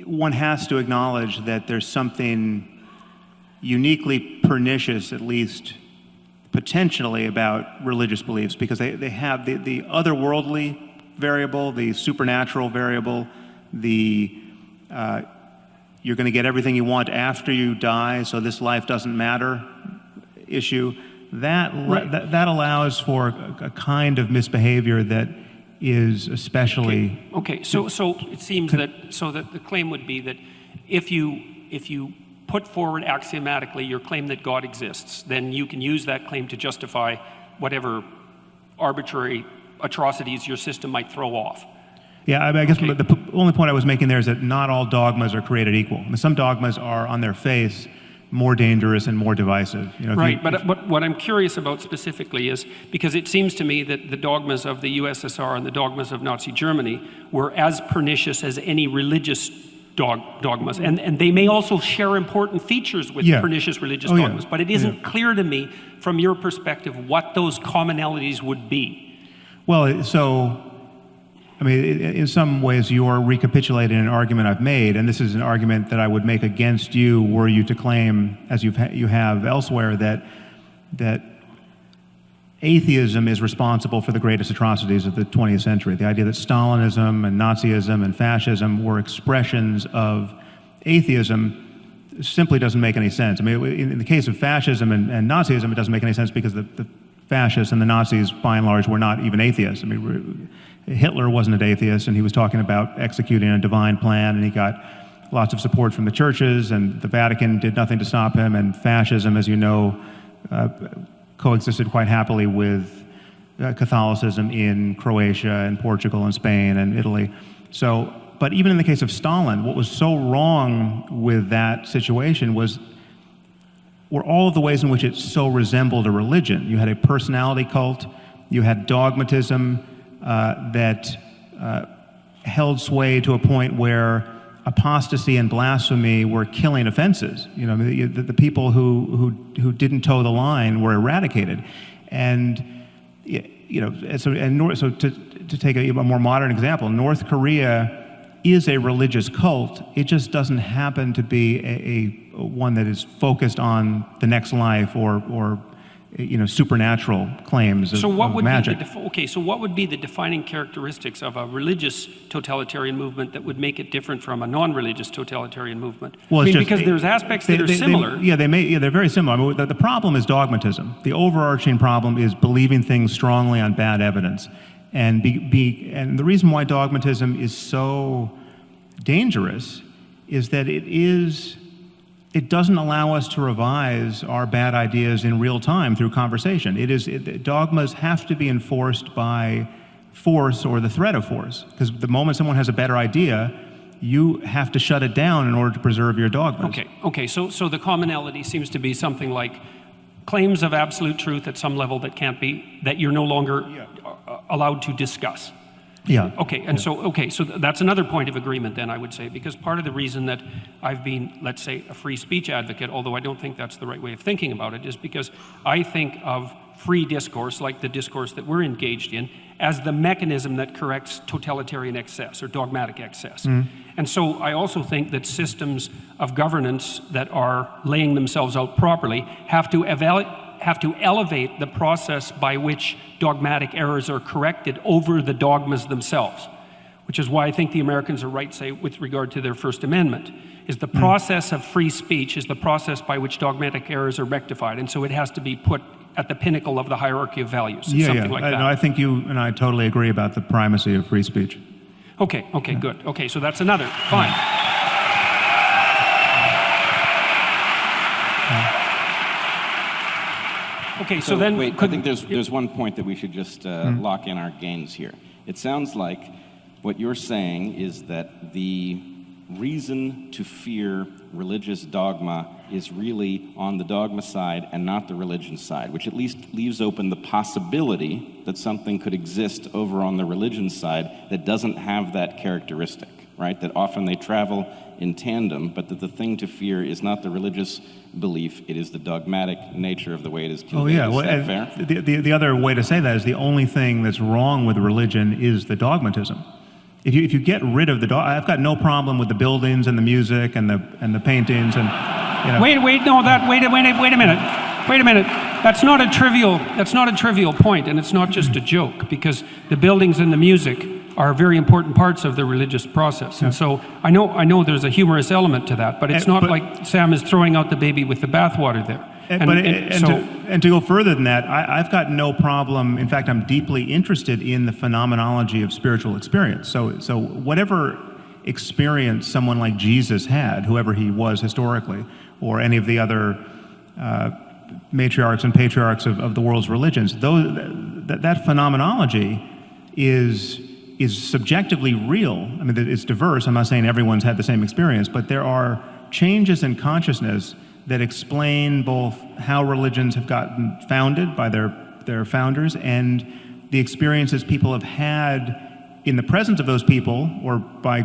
one has to acknowledge that there's something uniquely pernicious, at least potentially, about religious beliefs, because they have the otherworldly variable, the supernatural variable, the you're going to get everything you want after you die, so this life doesn't matter issue. That allows for a kind of misbehavior that is especially So it seems that the claim would be that if you put forward axiomatically your claim that God exists, then you can use that claim to justify whatever arbitrary atrocities your system might throw off. Yeah, I guess the only point I was making there is that not all dogmas are created equal. I mean, some dogmas are on their face more dangerous and more divisive. But what I'm curious about specifically is, because it seems to me that the dogmas of the USSR and the dogmas of Nazi Germany were as pernicious as any religious dogmas, and they may also share important features with pernicious religious dogmas, but it isn't clear to me from your perspective what those commonalities would be. Well, so I mean, in some ways, you're recapitulating an argument I've made, and this is an argument that I would make against you were you to claim, as you have elsewhere, that atheism is responsible for the greatest atrocities of the 20th century. The idea that Stalinism and Nazism and fascism were expressions of atheism simply doesn't make any sense. I mean, in the case of fascism and Nazism, it doesn't make any sense because the fascists and the Nazis, by and large, were not even atheists. I mean, Hitler wasn't an atheist, and he was talking about executing a divine plan, and he got lots of support from the churches, and the Vatican did nothing to stop him, and fascism, as you know, coexisted quite happily with Catholicism in Croatia and Portugal and Spain and Italy. So, but even in the case of Stalin, what was so wrong with that situation were all of the ways in which it so resembled a religion. You had a personality cult, you had dogmatism, that held sway to a point where apostasy and blasphemy were killing offenses. You know, the people who didn't toe the line were eradicated, and so to take a more modern example, North Korea is a religious cult. It just doesn't happen to be a one that is focused on the next life or supernatural claims of magic. So what would be the defining characteristics of a religious totalitarian movement that would make it different from a non-religious totalitarian movement? Well, because there's aspects that are similar. They're very similar. I mean, the problem is dogmatism. The overarching problem is believing things strongly on bad evidence. And and the reason why dogmatism is so dangerous is that it doesn't allow us to revise our bad ideas in real time through conversation. Dogmas have to be enforced by force or the threat of force, because the moment someone has a better idea, you have to shut it down in order to preserve your dogmas. Okay. So the commonality seems to be something like claims of absolute truth at some level that you're no longer allowed to discuss. Yeah. So that's another point of agreement then, I would say, because part of the reason that I've been, let's say, a free speech advocate, although I don't think that's the right way of thinking about it, is because I think of free discourse, like the discourse that we're engaged in, as the mechanism that corrects totalitarian excess or dogmatic excess. And so I also think that systems of governance that are laying themselves out properly have to elevate the process by which dogmatic errors are corrected over the dogmas themselves, which is why I think the Americans are right, say, with regard to their First Amendment, is the process of free speech is the process by which dogmatic errors are rectified, and so it has to be put at the pinnacle of the hierarchy of values, something like that. No, I think you and I totally agree about the primacy of free speech. Okay, good. Okay, so that's another, fine. Okay, so then... Wait, I think there's one point that we should just lock in our gains here. It sounds like what you're saying is that the reason to fear religious dogma is really on the dogma side and not the religion side, which at least leaves open the possibility that something could exist over on the religion side that doesn't have that characteristic, right? That often they travel in tandem, but that the thing to fear is not the religious belief, it is the dogmatic nature of the way it is conveyed. Is that fair? The other way to say that is the only thing that's wrong with religion is the dogmatism. If you get rid of the dog, I've got no problem with the buildings and the music and the paintings and, you know. Wait a minute. That's not a trivial point, and it's not just a joke, because the buildings and the music are very important parts of the religious process. And so I know there's a humorous element to that, but it's not like Sam is throwing out the baby with the bathwater there. And to go further than that, I've got no problem. In fact, I'm deeply interested in the phenomenology of spiritual experience. So whatever experience someone like Jesus had, whoever he was historically, or any of the other matriarchs and patriarchs of the world's religions, that phenomenology is subjectively real. I mean, it's diverse. I'm not saying everyone's had the same experience, but there are changes in consciousness that explain both how religions have gotten founded by their founders and the experiences people have had in the presence of those people or by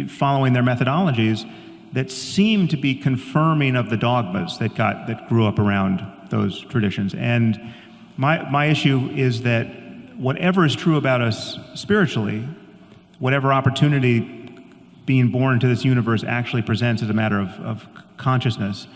following their methodologies that seem to be confirming of the dogmas that grew up around those traditions. And my issue is that whatever is true about us spiritually, whatever opportunity being born into this universe actually presents as a matter of consciousness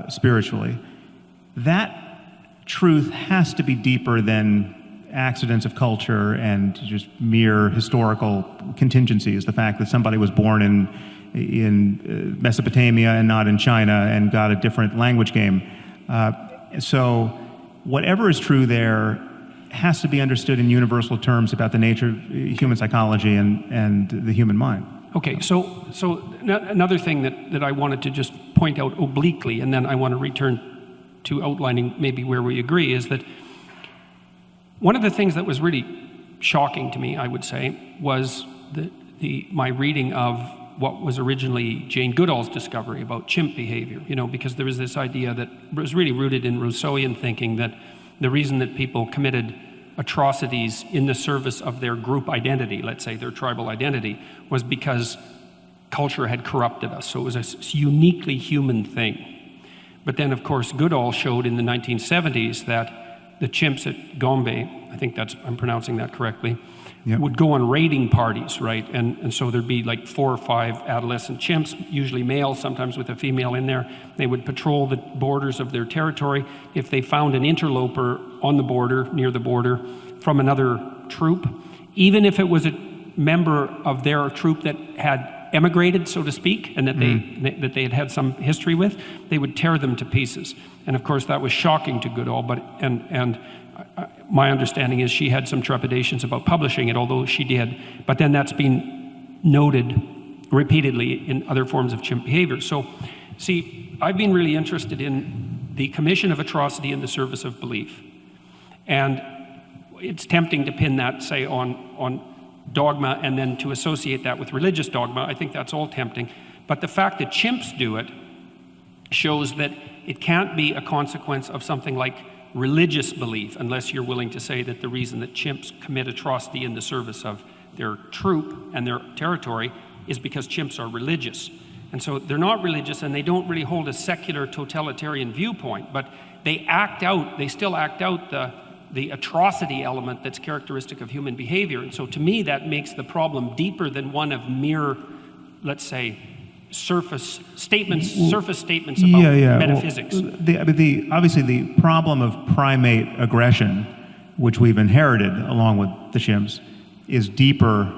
spiritually, that truth has to be deeper than accidents of culture and just mere historical contingencies. The fact that somebody was born in Mesopotamia and not in China and got a different language game. So whatever is true there has to be understood in universal terms about the nature of human psychology and the human mind. Okay, so another thing that I wanted to just point out obliquely, and then I want to return to outlining maybe where we agree, is that one of the things that was really shocking to me, I would say, was my reading of what was originally Jane Goodall's discovery about chimp behavior, because there was this idea that was really rooted in Rousseauian thinking that the reason that people committed atrocities in the service of their group identity, let's say their tribal identity, was because culture had corrupted us. So it was a uniquely human thing. But then, of course, Goodall showed in the 1970s that the chimps at Gombe, I think I'm pronouncing that correctly, would go on raiding parties, right? And so there'd be like 4 or 5 adolescent chimps, usually male, sometimes with a female in there. They would patrol the borders of their territory. If they found an interloper on the border, near the border, from another troop, even if it was a member of their troop that had emigrated, so to speak, and that they had some history with, they would tear them to pieces. And of course, that was shocking to Goodall, my understanding is she had some trepidations about publishing it, although she did. But then that's been noted repeatedly in other forms of chimp behavior. So, see, I've been really interested in the commission of atrocity in the service of belief. And it's tempting to pin that, say, on dogma and then to associate that with religious dogma. I think that's all tempting. But the fact that chimps do it shows that it can't be a consequence of something like religious belief, unless you're willing to say that the reason that chimps commit atrocity in the service of their troop and their territory is because chimps are religious. And so they're not religious, and they don't really hold a secular totalitarian viewpoint, but they still act out the atrocity element that's characteristic of human behavior. And so to me, that makes the problem deeper than one of mere, let's say, surface statements about metaphysics. Well, obviously the problem of primate aggression, which we've inherited along with the chimps, is deeper,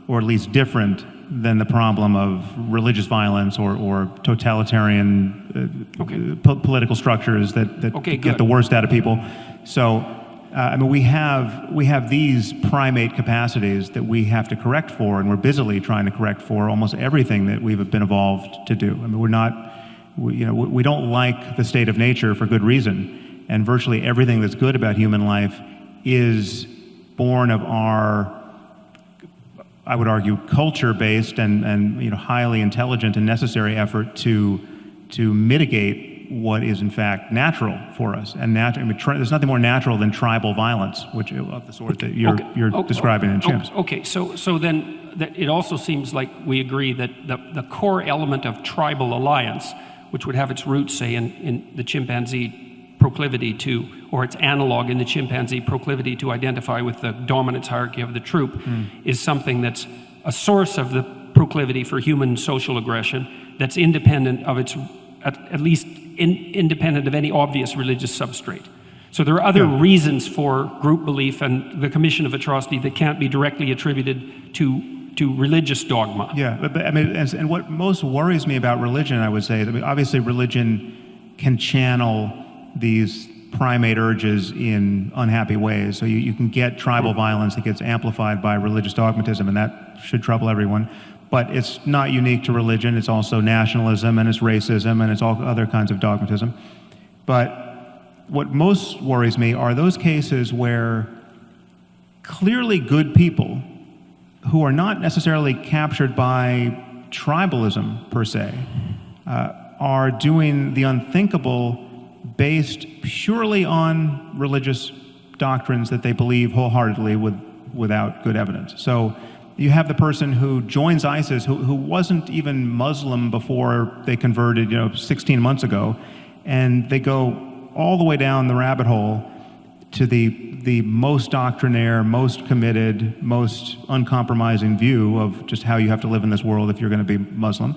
or at least different, than the problem of religious violence or totalitarian political structures that get the worst out of people. So we have these primate capacities that we have to correct for, and we're busily trying to correct for almost everything that we've been evolved to do. I mean, we don't like the state of nature for good reason, and virtually everything that's good about human life is born of our, I would argue, culture-based and highly intelligent and necessary effort to mitigate what is in fact natural for us. And there's nothing more natural than tribal violence, which of the sort that you're describing in chimps. Okay, so then it also seems like we agree that the core element of tribal alliance, which would have its roots, say, in the chimpanzee proclivity to, or its analog in the chimpanzee proclivity to identify with the dominance hierarchy of the troop, is something that's a source of the proclivity for human social aggression that's independent of its, at least independent of any obvious religious substrate. So there are other reasons for group belief and the commission of atrocity that can't be directly attributed to religious dogma. Yeah, but I mean, and what most worries me about religion, I would say, I mean, obviously religion can channel these primate urges in unhappy ways. So you can get tribal violence that gets amplified by religious dogmatism, and that should trouble everyone. But it's not unique to religion. It's also nationalism, and it's racism, and it's all other kinds of dogmatism. But what most worries me are those cases where clearly good people who are not necessarily captured by tribalism per se are doing the unthinkable based purely on religious doctrines that they believe wholeheartedly without good evidence. So you have the person who joins ISIS who wasn't even Muslim before they converted, 16 months ago, and they go all the way down the rabbit hole to the most doctrinaire, most committed, most uncompromising view of just how you have to live in this world if you're going to be Muslim.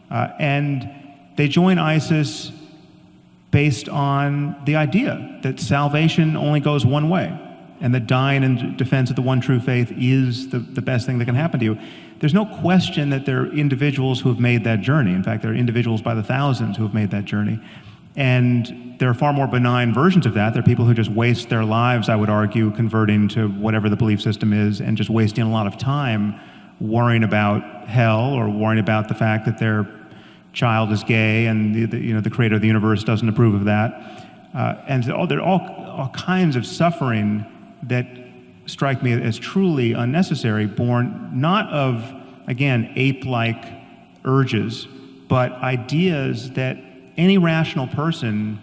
And they join ISIS based on the idea that salvation only goes one way, and that dying in defense of the one true faith is the best thing that can happen to you. There's no question that there are individuals who have made that journey. In fact, there are individuals by the thousands who have made that journey. And there are far more benign versions of that. There are people who just waste their lives, I would argue, converting to whatever the belief system is, and just wasting a lot of time worrying about hell or worrying about the fact that their child is gay and the creator of the universe doesn't approve of that. And there are all kinds of suffering that strike me as truly unnecessary, born not of, again, ape-like urges, but ideas that any rational person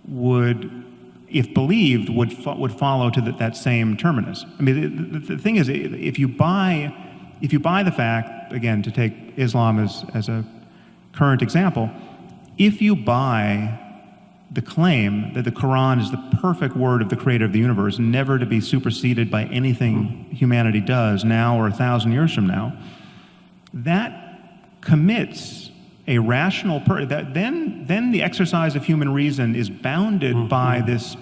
would, if believed, would follow to that same terminus. I mean, the thing is, if you buy the fact, again, to take Islam as a current example, if you buy the claim that the Quran is the perfect word of the creator of the universe, never to be superseded by anything humanity does now or 1,000 years from now, that commits a rational then the exercise of human reason is bounded by this,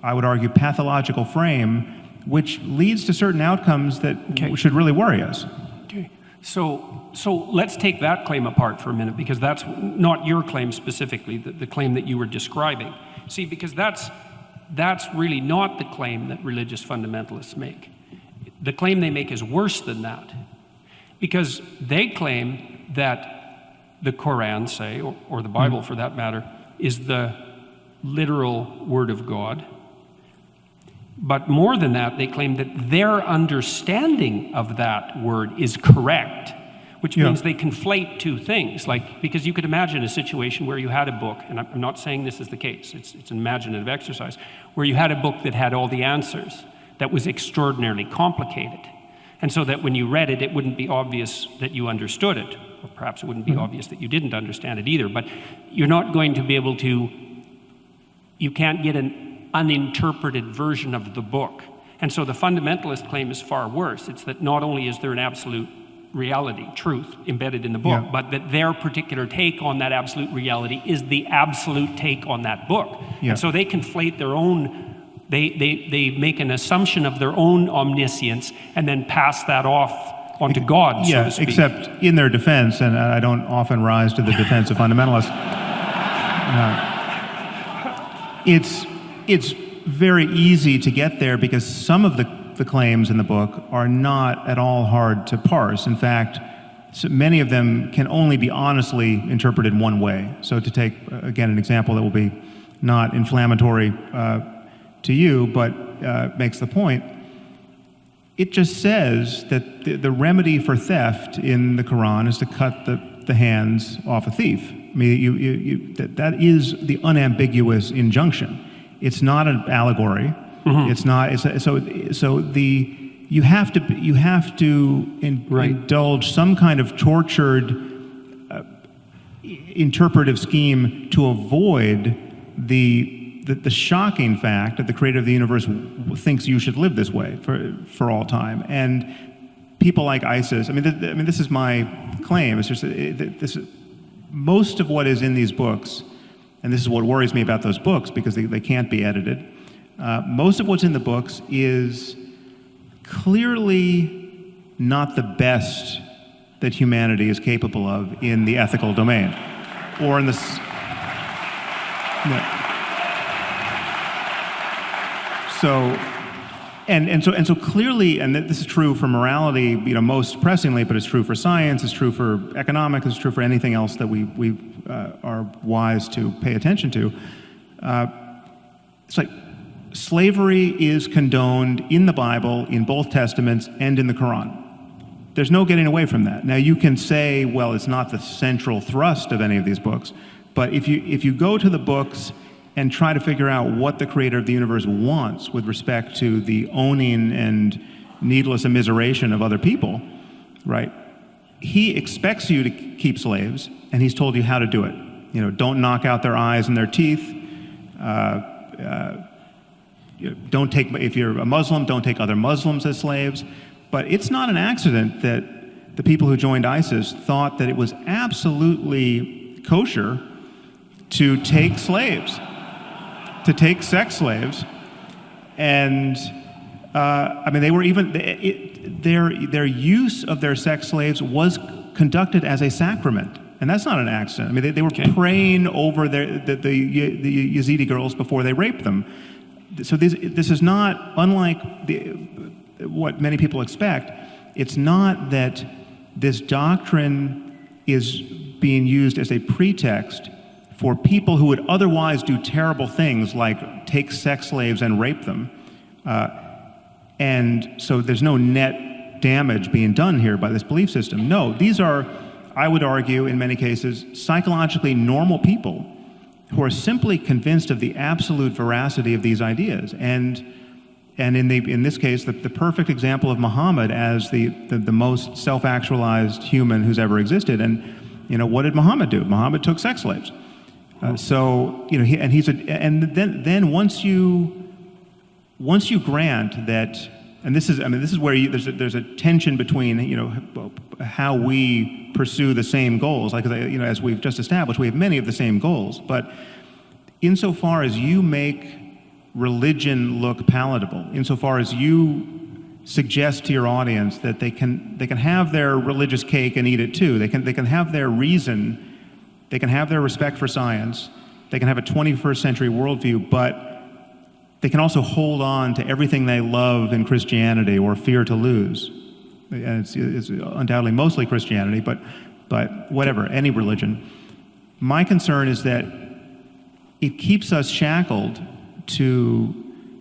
I would argue, pathological frame, which leads to certain outcomes that should really worry us. Okay. So let's take that claim apart for a minute, because that's not your claim specifically, the claim that you were describing. See, because that's really not the claim that religious fundamentalists make. The claim they make is worse than that, because they claim that the Quran, say, or the Bible for that matter, is the literal word of God. But more than that, they claim that their understanding of that word is correct, which means they conflate two things. Because you could imagine a situation where you had a book, and I'm not saying this is the case, it's an imaginative exercise, where you had a book that had all the answers, that was extraordinarily complicated. And so that when you read it, it wouldn't be obvious that you understood it, or perhaps it wouldn't be obvious that you didn't understand it either, but you're not going to be able to, you can't get an uninterpreted version of the book. And so the fundamentalist claim is far worse. It's that not only is there an absolute reality, truth, embedded in the book, but that their particular take on that absolute reality is the absolute take on that book. And so they conflate their own, they make an assumption of their own omniscience and then pass that off onto God, so to speak. Except in their defense, and I don't often rise to the defense of fundamentalists, it's very easy to get there because some of the claims in the book are not at all hard to parse. In fact, so many of them can only be honestly interpreted one way. So to take, again, an example that will be not inflammatory to you, but makes the point, it just says that the remedy for theft in the Quran is to cut the hands off a thief. I mean, that is the unambiguous injunction. It's not an allegory. It's not. You have to indulge some kind of tortured interpretive scheme to avoid the shocking fact that the creator of the universe thinks you should live this way for all time. And people like ISIS, this is my claim, it's just most of what is in these books, and this is what worries me about those books because they can't be edited, most of what's in the books is clearly not the best that humanity is capable of in the ethical domain, or in the... So clearly, and this is true for morality, most pressingly, but it's true for science, it's true for economics, it's true for anything else that we are wise to pay attention to. It's like slavery is condoned in the Bible, in both Testaments, and in the Quran. There's no getting away from that. Now you can say, well, it's not the central thrust of any of these books, but if you go to the books and try to figure out what the creator of the universe wants with respect to the owning and needless immiseration of other people, right? He expects you to keep slaves, and he's told you how to do it. Don't knock out their eyes and their teeth. Don't take, if you're a Muslim, don't take other Muslims as slaves. But it's not an accident that the people who joined ISIS thought that it was absolutely kosher to take slaves, to take sex slaves, and they were even their use of their sex slaves was conducted as a sacrament, and that's not an accident. They were praying over the Yazidi girls before they raped them. So this is not unlike what many people expect. It's not that this doctrine is being used as a pretext for people who would otherwise do terrible things like take sex slaves and rape them. And so there's no net damage being done here by this belief system. No, these are, I would argue, in many cases, psychologically normal people who are simply convinced of the absolute veracity of these ideas. And in this case, the perfect example of Muhammad as the most self-actualized human who's ever existed. And what did Muhammad do? Muhammad took sex slaves. Then once you grant that, and this is where there's a tension between how we pursue the same goals. Like as we've just established, we have many of the same goals. But insofar as you make religion look palatable, insofar as you suggest to your audience that they can have their religious cake and eat it too, they can have their reason, they can have their respect for science, they can have a 21st century worldview, but they can also hold on to everything they love in Christianity or fear to lose. And it's undoubtedly mostly Christianity, but whatever, any religion. My concern is that it keeps us shackled to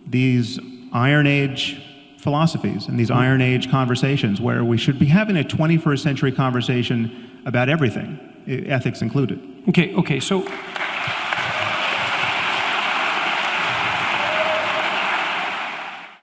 these Iron Age philosophies and these Iron Age conversations where we should be having a 21st century conversation about everything, ethics included. Okay, so